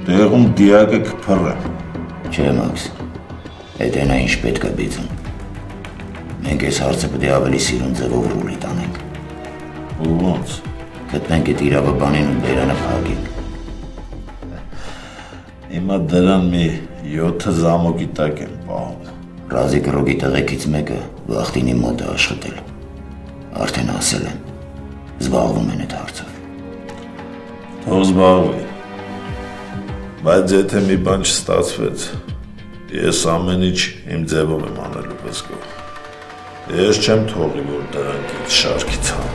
Տեղում դիակը կփռը։ Չէ, Մաքս, այդ այնա ինչ պետք է բիծում։ Մենք այս հարցը պետք է ավելի սիրուն ձևով ռուլի տանենք։ Ու ոնց։ Գտնենք այդ իրավաբանին ու բերանը փակենք։ Հիմա դրան մի 7 զամոկի տակ եմ պահում։ Ռազի կրոգի տղեկից մեկը Վախտինի մոտ է աշխատել։ Արդեն ասել են, զբաղվում են այդ հարցով։ Թող զբաղվի։ Բայց եթե մի բան չստացվեց, ես ամեն ինչ իմ ձևով եմ անելու վզգով։ Ես չեմ թողի, որ դրանք ինձ շարքի ցան։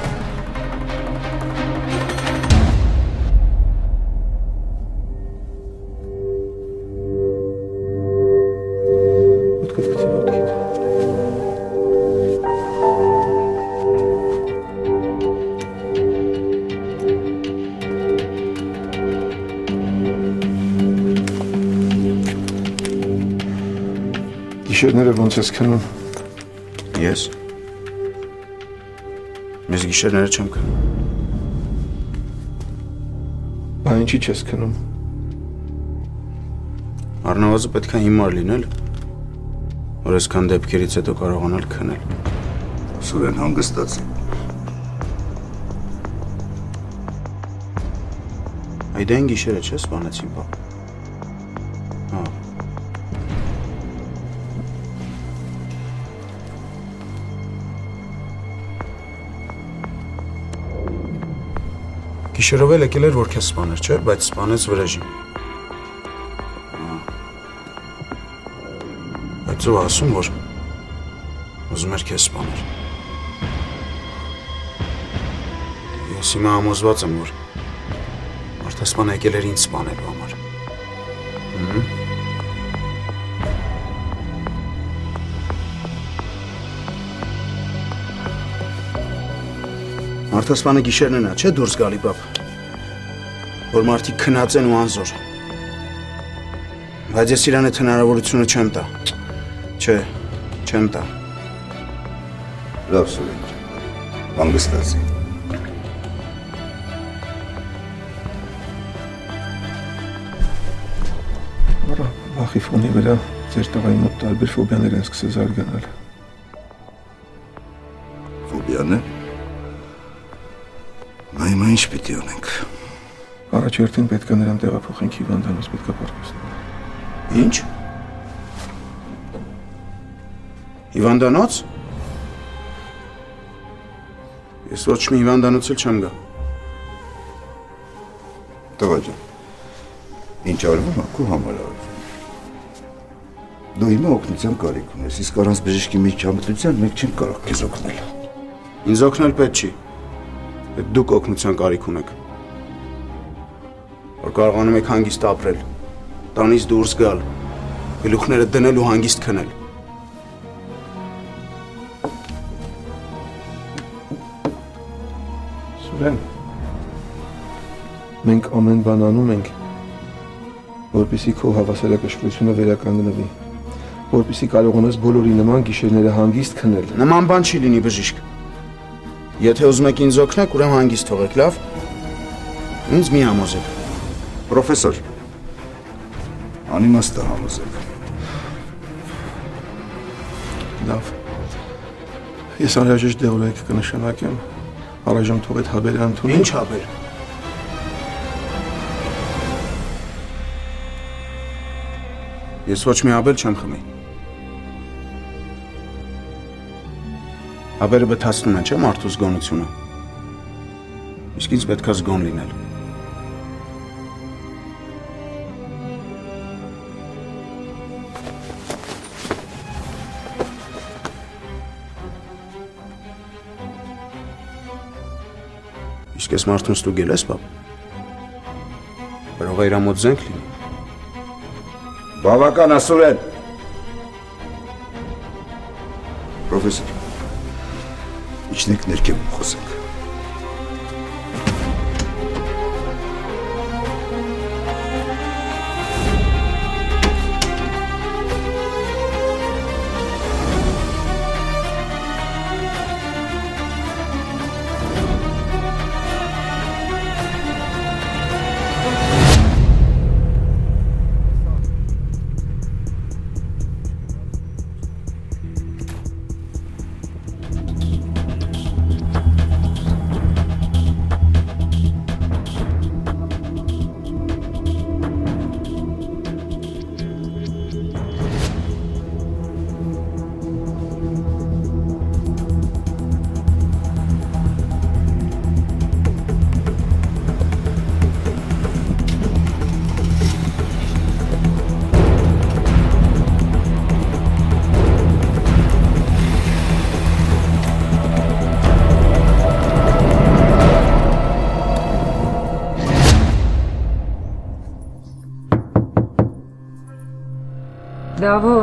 Գիշերները ոնց ես քնում։ Ես։ Ես գիշերները չեմ քնում։ Բա ինչի չես քնում։ Առնվազն պետք է հիմար լինել, որ այսքան դեպքերից հետո կարողանալ քնել։ Սուրեն հանգստացի։ Այդ այն գիշերը չէ սպանեցին, բա։ Հա։ Գիշերով էլ եկել էր, որ քեզ սպաներ, չէ, բայց սպանեց վրեժին։ Բայց ով ասում, որ ուզում էր քեզ սպաներ։ Ես հիմա համոզված եմ, որ մարդասպանը եկել էր ինձ սպանելու համար։ Մարդասպանը գիշերն է նա, չէ՞ դուրս գալի բապ, որ մարդիկ քնած են ու անզոր։ Բայց ես իրան այդ հնարավորությունը չեմ տա, չէ, չեմ տա։ Լավ Սուրեն, հանգստացի։ Վախի ֆոնի վրա ձեր տղայի մոտ տարբեր ֆոբիաներ են սկսել զարգանալ։ Ֆոբիաներ։ Հիմա ինչ պիտի անենք։ Առաջերտին պետք է նրան տեղափոխենք հիվանդանոց, պետք է պարկեսնել։ Ինչ։ Հիվանդանոց։ Ես ոչ մի հիվանդանոց էլ չեմ գա։ Տղա ջան, ինչ արվում է, քո համար արվում։ Դու հիմա օգնության կարիք ունես, իսկ առանց բժշկի միջամտության մենք չենք կարող քեզ օգնել։ Ինձ օգնել պետք չի։ Դուք օգնության կարիք ունեք, որ կարողանում եք հանգիստ ապրել, տանից դուրս գալ, գլուխները դնել ու հանգիստ քնել։ Սուրեն, մենք ամեն բան անում ենք, որպեսզի քո հավասարակշռությունը վերականգնվի, որպեսզի կարողանաս բոլորի նման գիշերները հանգիստ քնել։ Նման բան չի լինի բժիշկ։ Եթե ուզում եք ինձ օգնեք, ուրեմն հանգիստ թողեք, լավ։ Ինձ մի համոզեք։ Պրոֆեսոր, անիմաստ է համոզեք։ Լավ։ Ես անհրաժեշտ դեղորայք կնշանակեմ, առայժմ թող այդ հաբերը ընդունի։ Ինչ հաբեր։ Ես ոչ մի հաբեր չեմ խմի։ Հաբերը բթացնում են, չէ՞ մարդու զգոնությունը։ Իսկ ինձ պետք է զգոն լինել։ Իսկ ես մարդուն ստուգել ես, բապ։ Կարող է իր մոտ զենք լինի։ Բավական է, Սուրեն։ Պրոֆեսոր, իջնեք ներքևում խոսենք։ Դավո։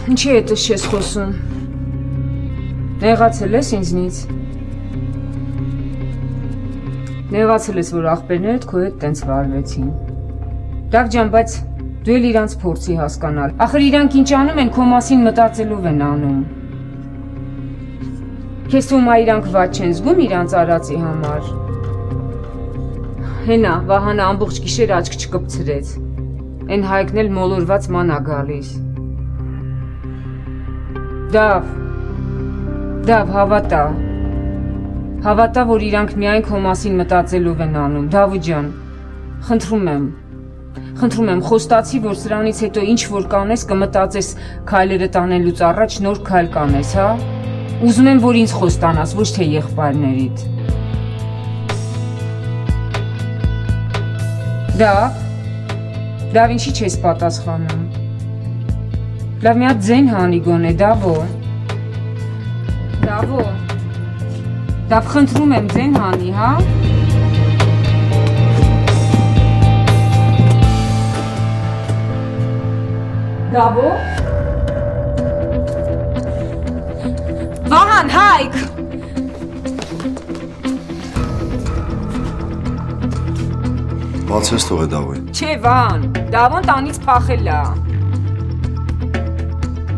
Ինչի հետս չես խոսում։ Նեղացել ես ինձնից։ Նեղացել ես, որ աղբերներդ քո հետ տենց վարվեցին։ Դավ ջան, բայց դու էլ իրանց փորձի հասկանալ։ Ախր իրանք ինչ անում են, քո մասին մտածելով են անում։ Քեզ թվում է իրանք վատ չեն զգում իրանց արածի համար։ Հենա, Վահանը ամբողջ գիշեր աչք չկպցրեց։ Էն Հայկն էլ մոլորված ման ա գալիս։ Դավ, հավատա, որ իրանք միայն քո մասին մտածելով են անում, Դավու ջան, խնդրում եմ, խոստացի, որ սրանից հետո ինչ որ կանես, կմտածես քայլերը տանելուց առաջ նոր քայլ կանես, հա? Ուզում եմ, որ ինձ խոստանաս, ոչ թե եղբայրներիդ։ Դավ ինչի չես պատասխանում։ Լավ մի հատ ձեն հանի գոնե, Դավ խնդրում եմ ձեն հանի, հա։ Դավո։ Վահան, Հայկ։ Բացես թող է Դավոյին։ Չէ, Վահան, Դավոն տանից փախել է։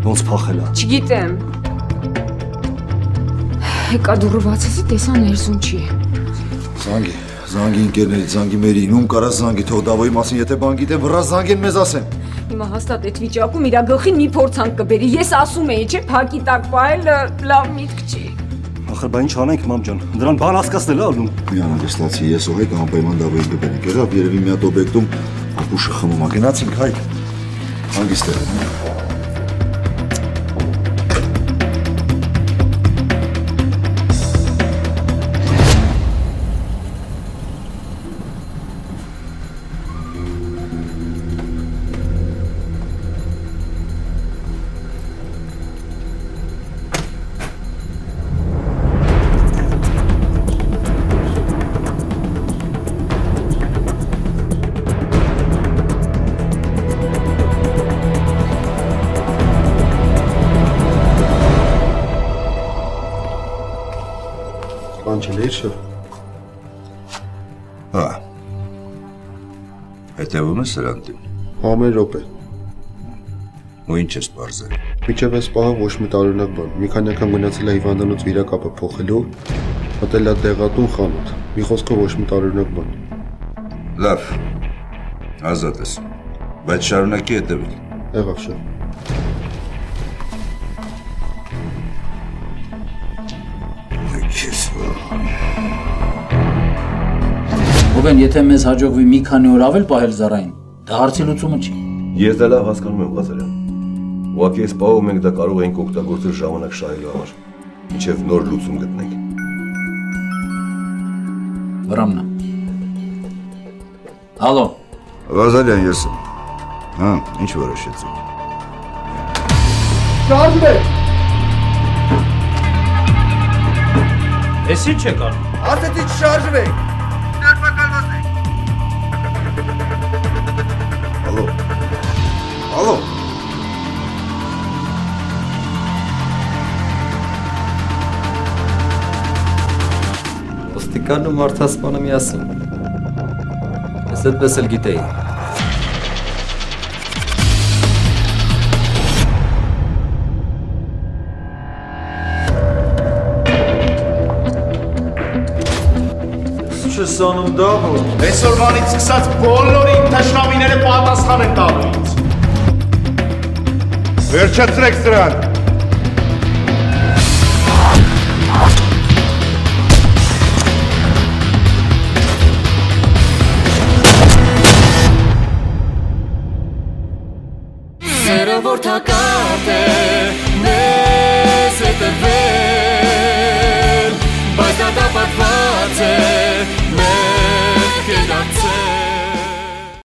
Ոնց փախել է։ Չգիտեմ։ Եկա դուրը բացեցի, տեսա ներսում չի։ Զանգի ընկերներից, զանգի մերին, ում կարաս զանգի, թող Դավոյի մասին եթե բան գիտեմ, վրաս զանգեն մեզ ասեն։ Հիմա հաստատ այդ վիճակում իրա գլխին մի փորձանք կբերի, ես ասում էի, չէ, փակի տակ պահելը լավ միտք չի։ Ախր բա ինչ անենք, մամ ջան, դրան բան հասկացնել է ալնում։ Մի անհանգստացի, ես ողեք անպայման Դավոյին կբերենք, եղավ երևի մի հատ օբյեկտում ապուշը խմում ա, գնացինք Հայկ, հանգիստ եղեք։ Հա, հետևում ես սրանտին։ Ամեն րոպե։ Ու ինչ ես պարզել։ Միջև ես պահը ոչ մի տարօրինակ բան։ Մի քանի անգամ գնացել է հիվանդանոց վիրակապը փոխելու, մտել է դեղատուն խանութ։ Մի խոսքով ոչ մի տարօրինակ բան։ Լավ, ազատ ես, բայց շարունակի հետևել։ Եղավ շա։ Ովեն, եթե մեզ հաջողվի մի քանի օր ավել պահել Զարային, դա հարցի լուծումը չի։ Ես դա լավ հասկանում եմ, Ղազարյան։ Ուղղակի այս պահում մենք դա կարող ենք օգտագործել ժամանակ շահելու համար, մինչև նոր լուծում գտնենք։ Վրամնա։ Ալո։ Ղազարյան, ես եմ։ Հա, ինչ որոշեցիք։ Շարժվեք։ Էս ինչ եք անում։ Ասեցի չշարժվեք։ Ալո։ Ոստիկանն ու մարդասպանը միասին։ Ես այդպես էլ գիտեի։ Չես անում Դավո։ Այսօրվանից սկսած բոլորին թշնամիները պատասխան են տալու ինձ։ Վերջացրեք սրան։ Սերը որ թակատ է